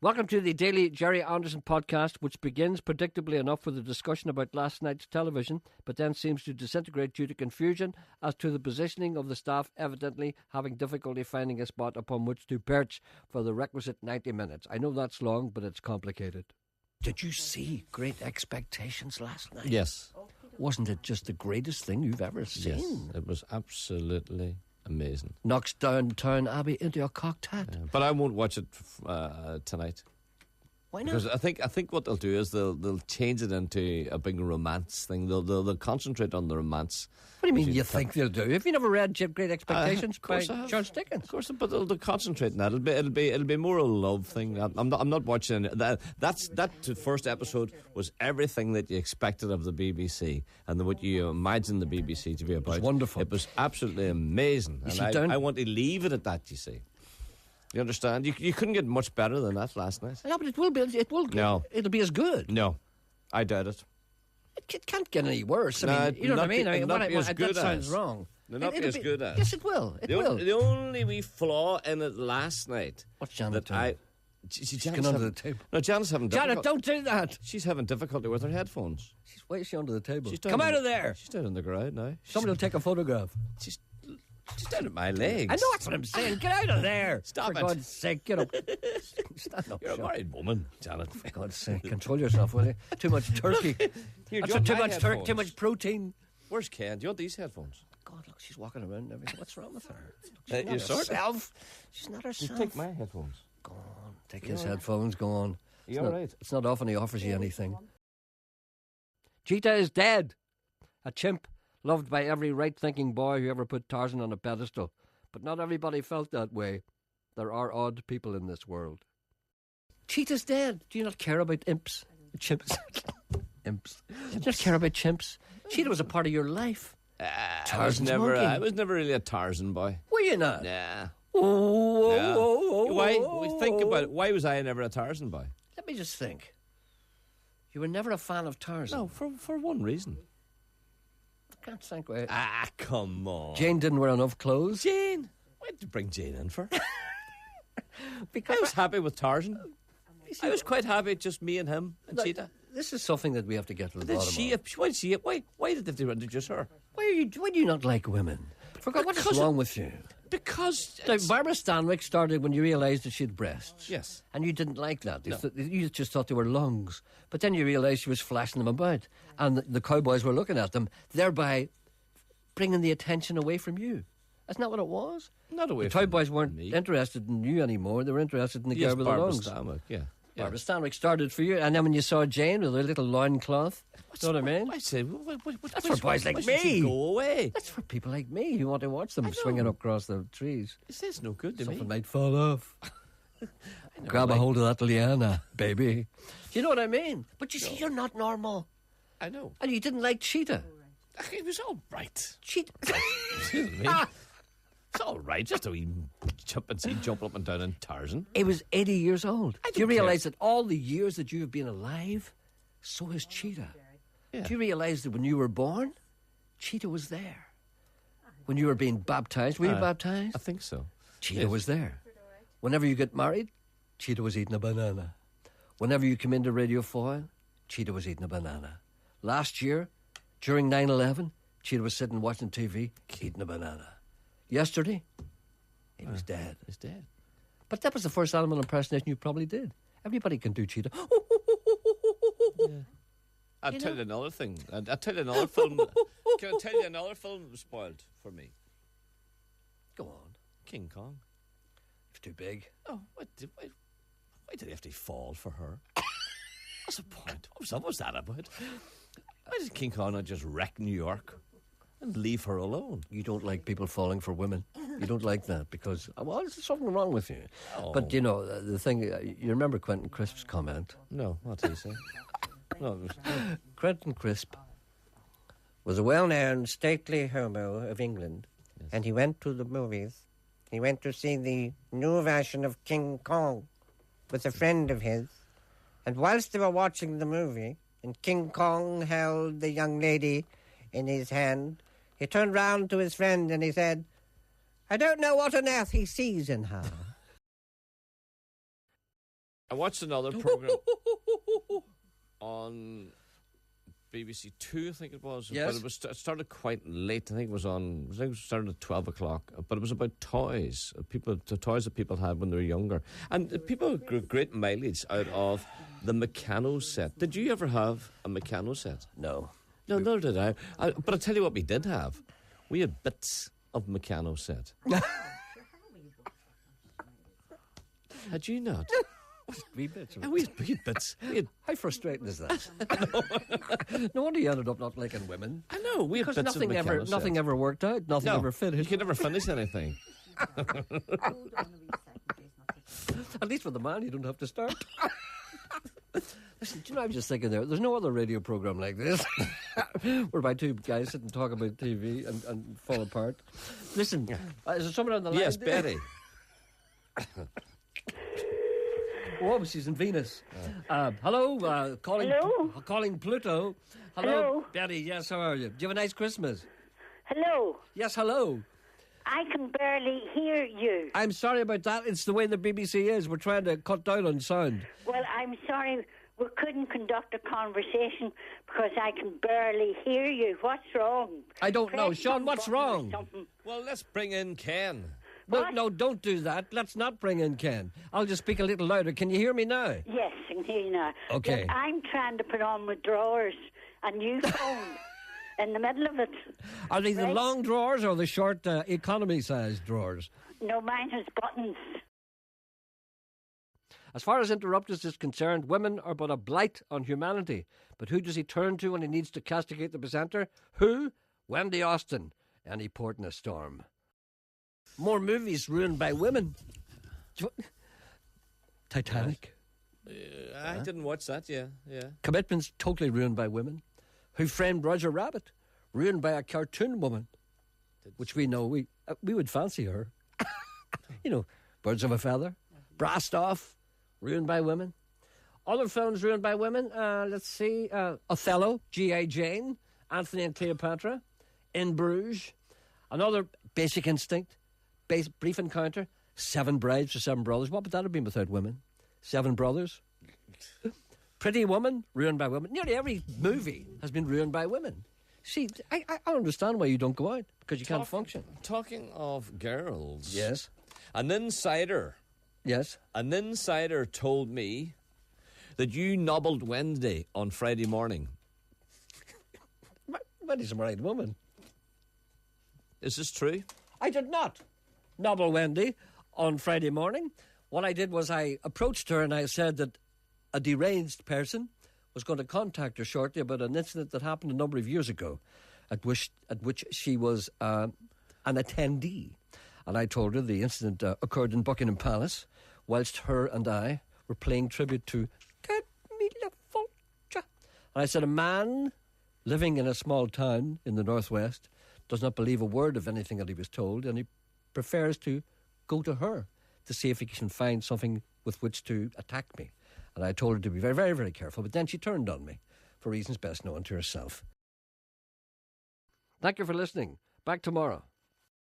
Welcome to the daily Jerry Anderson podcast, which begins predictably enough with a discussion about last night's television, but then seems to disintegrate due to confusion as to the positioning of the staff, evidently having difficulty finding a spot upon which to perch for the requisite 90 minutes. I know that's long, but it's complicated. Did you see Great Expectations last night? Yes. Wasn't it just the greatest thing you've ever seen? Yes, it was absolutely amazing. Knocks Downtown Abbey into a cocked hat. Yeah, but I won't watch it tonight. Why not? Because I think what they'll do is they'll change it into a big romance thing. They'll concentrate on the romance. What do you mean you think they'll do? Have you never read Great Expectations by Charles Dickens? Of course, but they'll concentrate on that. It'll be more a love thing. I'm not watching that. That first episode was everything that you expected of the BBC and what you imagine the BBC to be about. It was wonderful. It was absolutely amazing. And I want to leave it at that. You see. You understand? You couldn't get much better than that last night. No, but it will be. No. It'll be as good. No, I doubt it. It can't get any worse. I mean, you know what I mean? That sounds wrong. It'll not be as good as. Yes, it will. It will. The only wee flaw in it last night. What's Janet doing? She's under the table. No, Janet's having difficulty. Janet, don't do that. She's having difficulty with her headphones. Why is she under the table? Come out of there. She's down on the ground now. Somebody will take a photograph. She's down at my legs. I know that's what I'm saying. Get out of there. Stop For it. God's sake, get up. Stand up. You're a married woman, Janet. For God's sake, control yourself, will you? Too much turkey. Here, Too much protein. Where's Ken? Do you want these headphones? God, look, she's walking around and everything. What's wrong with her? She's not herself. She's not herself. You take my headphones. Go on. Take his headphones. Go on. You all right? It's not often he offers you anything. Cheetah is dead. A chimp loved by every right-thinking boy who ever put Tarzan on a pedestal. But not everybody felt that way. There are odd people in this world. Cheetah's dead. Do you not care about imps? Chimps. Imps. Do you not care about chimps? Cheetah was a part of your life. I was never really a Tarzan boy. Were you not? Nah. Why? Think about it. Why was I never a Tarzan boy? Let me just think. You were never a fan of Tarzan. No, for one reason. I can't think why. Come on. Jane didn't wear enough clothes. Jane? Why did you bring Jane in for? Because I was happy with Tarzan. I was quite happy, just me and him and Cheetah. This is something that we have to get to the bottom of. Why did they introduce her? Why do you not like women? For God, what is wrong with you? Because Barbara Stanwyck started when you realised that she had breasts. Yes. And you didn't like that. No. You just thought they were lungs. But then you realised she was flashing them about. And the cowboys were looking at them, thereby bringing the attention away from you. Isn't that what it was? Not away the from cowboys weren't me. interested in you anymore. They were interested in the girl with the lungs. Stanwyck, yeah. Barbara Stanwyck started for you. And then when you saw Jane with her little loincloth, you know what I mean? I say, that's for boys like me. Go away. That's for people like me who want to watch them swinging up across the trees. It's no good to Something me. might fall off. Grab a hold of that liana, baby. Do you know what I mean? But you see, you're not normal. I know. And you didn't like Cheetah. It was all right. Cheetah. Excuse me. It's all right, just a wee chimpanzee jumping up and down in Tarzan. He was 80 years old. I Do you don't care. realise that all the years that you have been alive, so has Cheetah? Yeah. Do you realise that when you were born, Cheetah was there? When you were being baptised, were you baptised? I think so. Cheetah was there. Whenever you get married, Cheetah was eating a banana. Whenever you come into Radio Foil, Cheetah was eating a banana. Last year, during 9/11, Cheetah was sitting watching TV, eating a banana. Yesterday, he was dead. He's dead. But that was the first animal impersonation you probably did. Everybody can do Cheetah. Yeah. I'll tell you another thing. I'll tell you another film. Can I tell you another film that was spoiled for me? Go on. King Kong. It's too big. Oh, why did he have to fall for her? What's the point? What was that about? Why did King Kong not just wreck New York and leave her alone? You don't like people falling for women. You don't like that because, well, there's something wrong with you. Oh. But, you know, the thing, you remember Quentin Crisp's comment? No, what did he say? No, Quentin Crisp was a well-known stately homo of England, and he went to the movies. He went to see the new version of King Kong with a friend of his. And whilst they were watching the movie, and King Kong held the young lady in his hand, he turned round to his friend and he said, "I don't know what on earth he sees in her." I watched another program on BBC Two, I think it was. Yes. But it started quite late. I think it started at 12 o'clock. But it was about toys. The toys that people had when they were younger. And people grew great mileage out of the Meccano set. Did you ever have a Meccano set? No. No, nor did I. But I'll tell you what we did have. We had bits of Meccano set. Had you not? Wee bits. We had bits. How frustrating is that? No wonder you ended up not liking women. I know. We had Because bits nothing ever worked out. Nothing ever fitted. You could never finish anything. At least with the man, you don't have to start. Listen, do you know, I was just thinking there's no other radio program like this whereby two guys sit and talk about TV and fall apart. Listen, is there someone on the line? Yes, Betty. Oh, she's in Venus. Hello, calling Pluto. Hello, Betty. Yes, how are you? Do you have a nice Christmas? Hello. Yes, hello. I can barely hear you. I'm sorry about that. It's the way the BBC is. We're trying to cut down on sound. Well, I'm sorry we couldn't conduct a conversation because I can barely hear you. What's wrong? I don't know. Press Sean, some what's button or wrong? something. Well, let's bring in Ken. No, don't do that. Let's not bring in Ken. I'll just speak a little louder. Can you hear me now? Yes, I can hear you now. Okay. Look, I'm trying to put on my drawers and you phone in the middle of it. Are they the Right. long drawers or the short economy-sized drawers? No, mine has buttons. As far as Interruptus is concerned, women are but a blight on humanity. But who does he turn to when he needs to castigate the presenter? Who? Wendy Austin. Any port in a storm. More movies ruined by women. Titanic. I didn't watch that, yeah. Commitment's totally ruined by women. Who Framed Roger Rabbit? Ruined by a cartoon woman. Which we know, we would fancy her. You know, Birds of a Feather. Brassed Off. Ruined by women. Other films ruined by women. Let's see. Othello. G.I. Jane. Anthony and Cleopatra. In Bruges. Another Basic Instinct. Brief Encounter. Seven Brides for Seven Brothers. What would that have been without women? Seven Brothers. Pretty Woman. Ruined by women. Nearly every movie has been ruined by women. See, I understand why you don't go out. Because you can't function. Talking of girls. Yes. An insider. Yes. An insider told me that you nobbled Wednesday on Friday morning. Wendy's a married woman. Is this true? I did not nobble Wendy on Friday morning. What I did was I approached her and I said that a deranged person was going to contact her shortly about an incident that happened a number of years ago at which she was an attendee. And I told her the incident occurred in Buckingham Palace whilst her and I were paying tribute to Camilla Fulcher. And I said, a man living in a small town in the northwest does not believe a word of anything that he was told, and he prefers to go to her to see if he can find something with which to attack me. And I told her to be very, very, very careful, but then she turned on me for reasons best known to herself. Thank you for listening. Back tomorrow.